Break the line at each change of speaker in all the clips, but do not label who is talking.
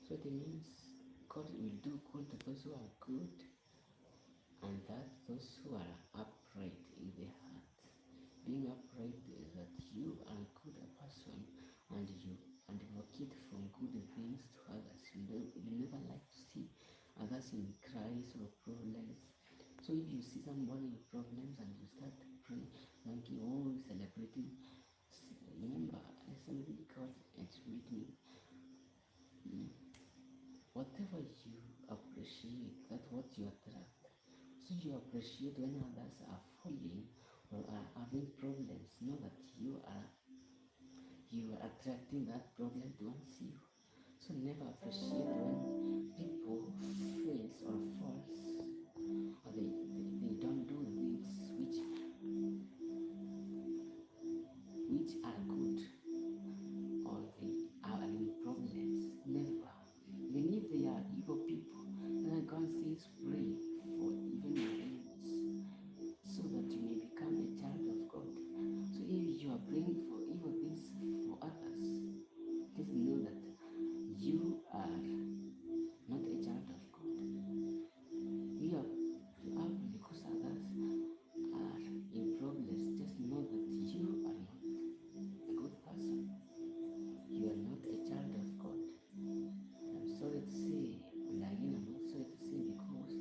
So it means God will do good to those who are good, and that those who are upright in their heart. Being upright is that you are a good person, and you advocate from good things to others. You never like to see others in crisis or problems. So if you see somebody in problems and you start praying, like you always celebrating, remember, somebody God and with me. Whatever you appreciate, that's what you attract. So you appreciate when others are falling or are having problems. Know that you are attracting that problem towards you. So never appreciate when people fails or falls, or they don't do things which are good, or they are in problems. Never. Even if they are evil people, then God says pray for even your enemies, so that you may become a child of God. So if you are praying for evil things for others, just know that you are not a child of God. You are because others are in problems. Just know that you are not a good person. You are not a child of God. I'm sorry to say, and again I'm not sorry to say, because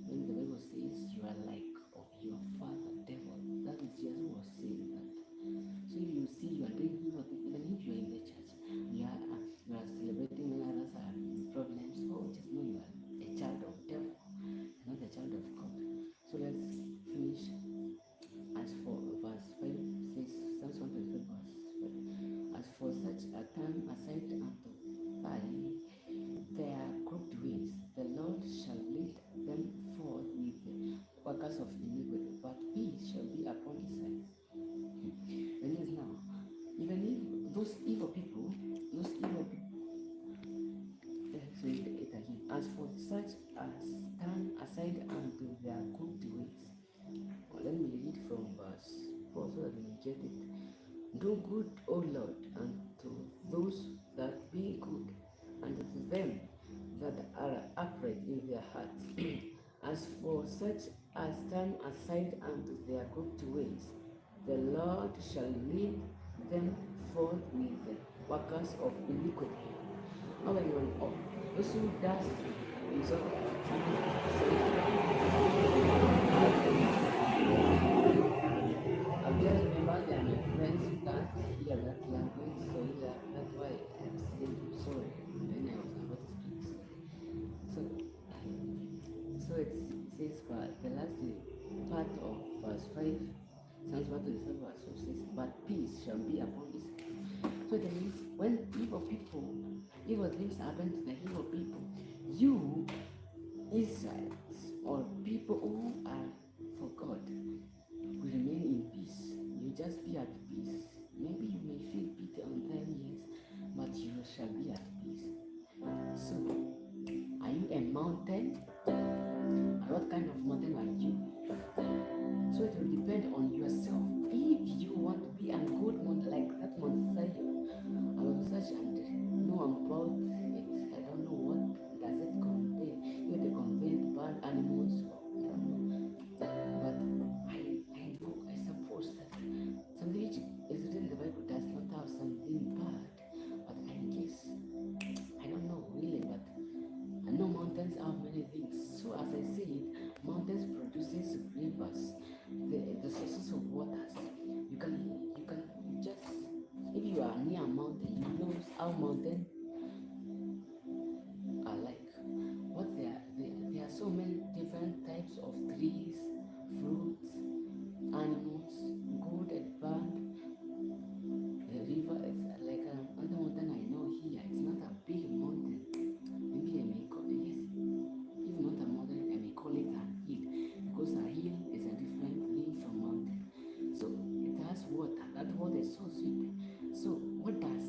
when the Bible says you are like of your father devil, that is just who was saying that. So if you see you are doing evil things, even if you are in the church, you are celebrating when others are in problems, oh, just know you are a child of devil, not a child of God. So let's finish. As for verse 5 says, Psalms 125 verse 5. As for such a time aside unto their crooked ways, the Lord shall lead them forth with the workers of iniquity, but peace shall be upon his side. And yes, now, even if those evil people, let's read it again. As for such as turn aside unto their crooked ways. Well, let me read from verse 4 so that we may get it. Do good, O Lord, unto those that be good, and to them that are upright in their hearts. As for such as turn aside unto their crooked ways, the Lord shall lead them forth with the workers of iniquity. How are you on? Those who does so I've just remembered that my friends who can't hear that language, so that's why I'm saying sorry when I was about to speak. So, so it says, but the last part of verse 5, Psalms 127 verse 5 says, but peace shall be upon his. So that means when evil things happen to the evil people, you, Israelites, or people who are for God, will remain in peace. You just be at peace. Maybe you may feel pity on them, yes, but you shall be at peace. So, are you a mountain? What kind of mountain are you? So it will depend on yourself. If you want to be a good mountain like that Mount Zion, I will search and know about it. I don't know what does it contain. You they contain bad animals, I don't know. But I know, I suppose that something which is written in the Bible does not have something bad. But I guess, I don't know really, but I know mountains have many things. So as I said, mountains produces rivers, the sources of waters. You just, if you are near a mountain, you know how mountains are like. What there are so many different types of trees, fruits, animals, good and bad. The river is like another mountain I know here. It's not a big mountain. Maybe I may call it, yes, if not a mountain, I may call it a hill, because a hill is a different thing from mountain. So it has water. That water is so sweet. So what does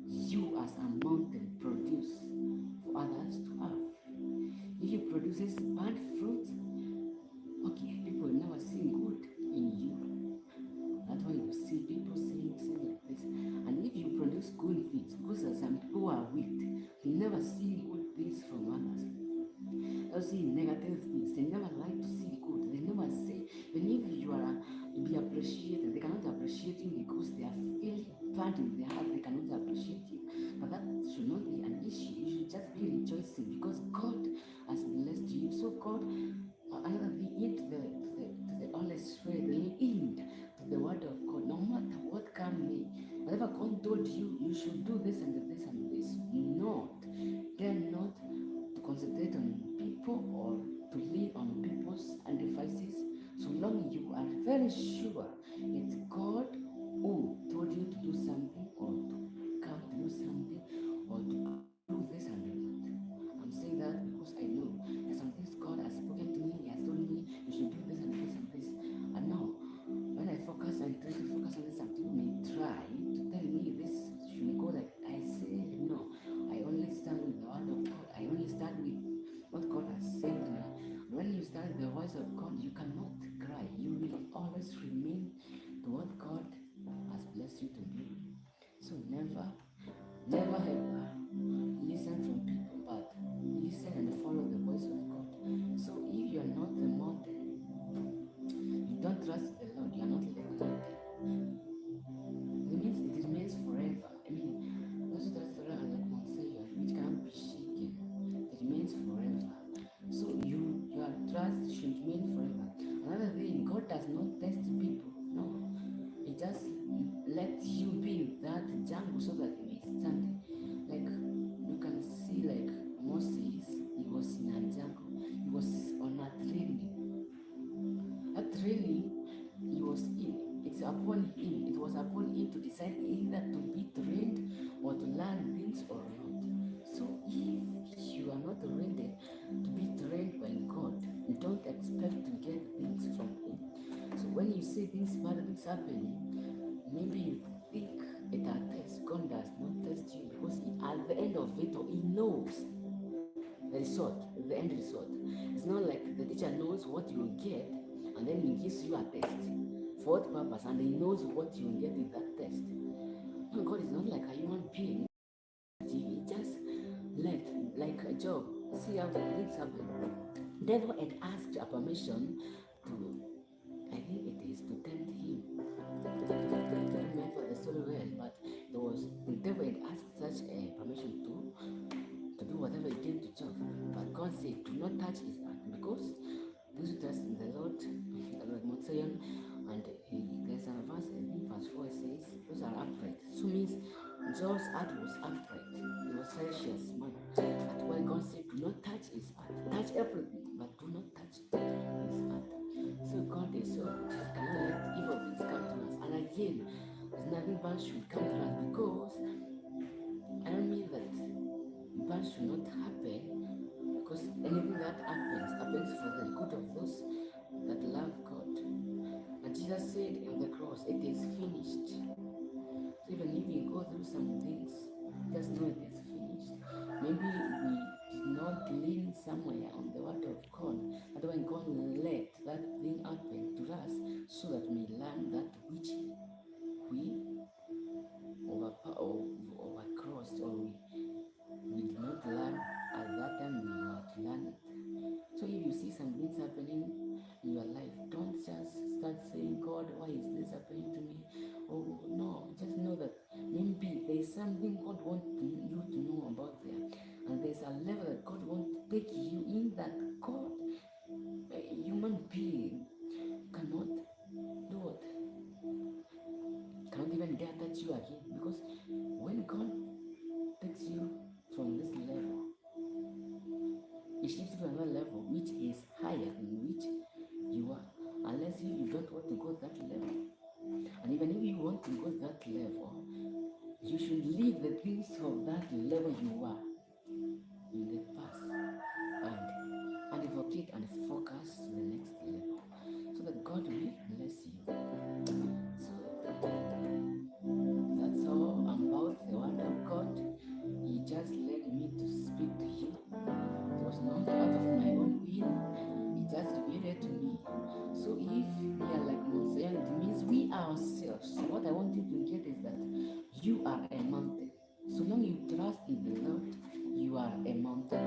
you as a mountain produce for others to have? If it produces bad fruit, okay, people will never see good in you. That's why you see people saying like this. And if you produce good things, because some people are weak, They never see good things from others. They'll see negative things. They never like to see good. They never say, even if you are to be appreciated, they cannot appreciate you because they are feeling bad in their heart. They cannot appreciate you. But that should not be an issue. You should just be rejoicing because God has blessed you. So God, another thing, into the Holy Spirit, lean to the Word of God. No matter what can be, whatever God told you, you should do this and this and this. Not, they're not to concentrate on people or to lean on people's devices. So long you are very sure it's God who told you to do something or to come to do something or to do this and do that. I'm saying that because I know there's some things God has spoken to me. He has told me you should do this and this and this. And now, when I focus and try to focus on this, something may try to tell me this should go like I say no. I only stand with the word of God. I only stand with what God has said to me. When you stand with the voice of God, you cannot cry. You will always remain to what God has blessed you to do. So never, never ever listen from people, but listen and follow the voice of God. So if you are not the mountain, you don't trust the Lord, you are not like the mountain. It means it remains forever. I mean, those that are like Mount Zion, which cannot be shaken, it remains forever. So your trust should remain forever. Another thing, God does not test people. No, He just lets you be in that jungle so that you may stand. Like you can see, like Moses, he was in a jungle. He was on a training. That training he was in. It's upon him. It was upon him to decide either to be trained or to learn things or not. So if you are not ready to be trained by God, you don't expect to get things from him. So when you see things, bad things happening, maybe you think it a test. God does not test you because at the end of it, he knows the result, the end result. It's not like the teacher knows what you will get and then he gives you a test. For what purpose? And he knows what you will get in that test. No, God is not like a human being. He just let, like a job, see how things happen. Devil had asked a permission to, I think it is to tempt him. I don't remember the story well, but there was the devil had asked such a permission to do whatever he came to Job. But God said, do not touch his heart because those who trust in the Lord, Mount Zion, and there's a verse, I think verse 4 says, those are upright. So means Job's heart was upright. He was righteous man. That's why God said, do not touch his heart. Touch everything, but do not touch his heart. So God is so good. He cannot let evil things come to us. And again, there's nothing bad should come to us because I don't mean that bad should not happen because anything that happens for the good of those that love God. And Jesus said on the cross, it is finished. So even if we go through some things, just know it is finished. Maybe we did not lean somewhere on the word of God. That's why God let that thing happen to us so that we learn that which we overcrossed or we did not learn at that time we were to learn it. So if you see some things happening in your life, don't just start saying, God, why is this happening to me? Oh no, just know that maybe there is something God wants you to know about there. And there's a level that God wants to take you in that God, a human being, cannot do what? Cannot even dare touch you again. Because when God takes you from this level, it shifts to another level which is higher than which you are. Unless if you don't want to go that level. And even if you want to go that level, you should leave the things of that level you are in the past and advocate and focus to the next level so that God will bless you. So that's all about the word of God. He just led me to speak to you. It was not out of my own will. He just revealed it to me. So if we are like Mount Zion, it means we ourselves. What I want you to get is that you are a mountain. So long you trust in the Lord, you you are a mountain